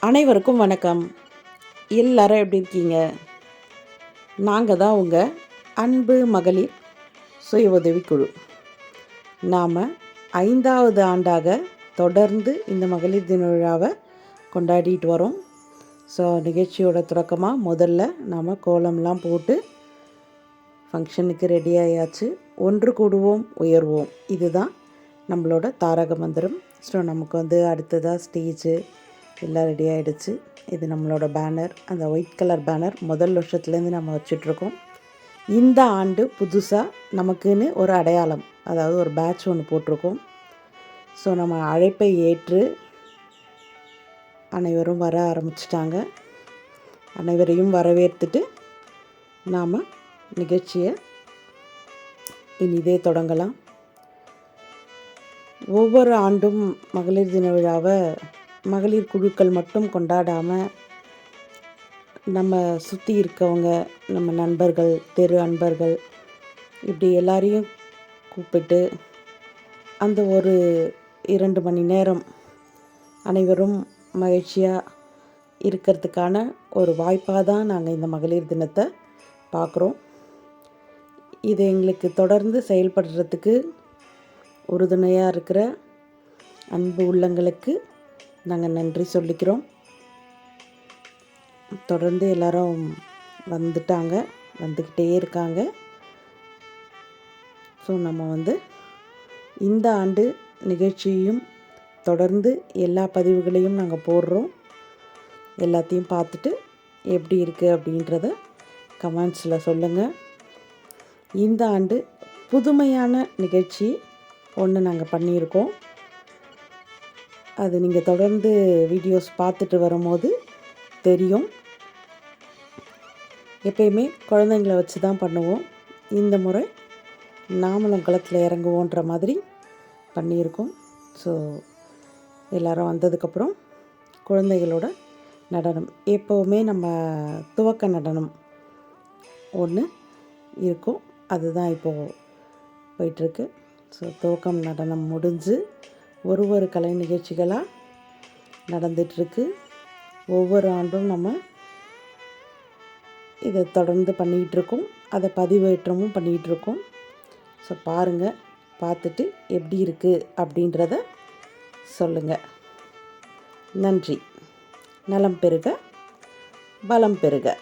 அனைவருக்கும் வணக்கம். எல்லாரும் எப்படி இருக்கீங்க? நாங்கள் தான் உங்கள் அன்பு மகளிர் சுய உதவிக்குழு. நாம் 5வது ஆண்டாக தொடர்ந்து இந்த மகளிர் தின விழாவை கொண்டாடிட்டு வரோம். ஸோ நிகழ்ச்சியோட தொடக்கமாக முதல்ல நாம் கோலம்லாம் போட்டு ஃபங்க்ஷனுக்கு ரெடி ஆயாச்சு. ஒன்று கூடுவோம் உயர்வோம், இதுதான் நம்மளோட தாரக மந்திரம். ஸோ நமக்கு அடுத்ததாக ஸ்டேஜு எல்லாம் ரெடி ஆகிடுச்சு. இது நம்மளோட பேனர், அந்த ஒயிட் கலர் பேனர் முதல் வருஷத்துலேருந்து நம்ம வச்சிட்ருக்கோம். இந்த ஆண்டு புதுசாக நமக்குன்னு ஒரு அடையாளம், அதாவது ஒரு பேட்ச் ஒன்று போட்டிருக்கோம். ஸோ நம்ம அழைப்பை ஏற்று அனைவரும் வர ஆரம்பிச்சிட்டாங்க. அனைவரையும் வரவேற்றுட்டு நாம் நிகழ்ச்சியை இனிதே தொடங்கலாம். ஒவ்வொரு ஆண்டும் மகளிர் தின விழாவை மகளிர் குழுக்கள் மட்டும் கொண்டாடாமல் நம்ம சுற்றி இருக்கவங்க, நம்ம நண்பர்கள், தெரு அன்பர்கள், இப்படி எல்லாரையும் கூப்பிட்டு அந்த ஒரு 2 மணி நேரம் அனைவரும் மகிழ்ச்சியாக இருக்கிறதுக்கான ஒரு வாய்ப்பாக தான் நாங்கள் இந்த மகளிர் தினத்தை பார்க்குறோம். இது எங்களுக்கு தொடர்ந்து செயல்படுறதுக்கு உறுதுணையாக இருக்கிற அன்பு உள்ளங்களுக்கு நாங்கள் நன்றி சொல்லிக்கிறோம். தொடர்ந்து எல்லாரும் வந்துக்கிட்டே இருக்காங்க. ஸோ நம்ம இந்த ஆண்டு நிகழ்ச்சியையும் தொடர்ந்து எல்லா பதிவுகளையும் நாங்கள் போடுறோம். எல்லாத்தையும் பார்த்துட்டு எப்படி இருக்குது அப்படின்றத கமெண்ட்ஸில் சொல்லுங்கள். இந்த ஆண்டு புதுமையான நிகழ்ச்சி ஒன்று நாங்கள் பண்ணியிருக்கோம். அது நீங்கள் தொடர்ந்து வீடியோஸ் பார்த்துட்டு வரும்போது தெரியும். எப்பயுமே குழந்தைங்கள வச்சு தான் பண்ணுவோம். இந்த முறை நாமளும் களத்தில் இறங்குவோன்ற மாதிரி பண்ணியிருக்கோம். ஸோ எல்லோரும் வந்ததுக்கப்புறம் குழந்தைகளோட நடனம், எப்போவுமே நம்ம துவக்க நடனம் ஒன்று இருக்கும், அதுதான் இப்போது போயிட்டுருக்கு. ஸோ துவக்கம் நடனம் முடிஞ்சு ஒரு கலை நிகழ்ச்சிகளாக நடந்துகிட்ருக்கு. ஒவ்வொரு ஆண்டும் நம்ம இதை தொடர்ந்து பண்ணிகிட்ருக்கோம். அதை பதிவேற்றமும் பண்ணிகிட்ருக்கோம். ஸோ பாருங்கள், பார்த்துட்டு எப்படி இருக்குது அப்படின்றத சொல்லுங்கள். நன்றி. நலம் பெறுக, பலம் பெறுக.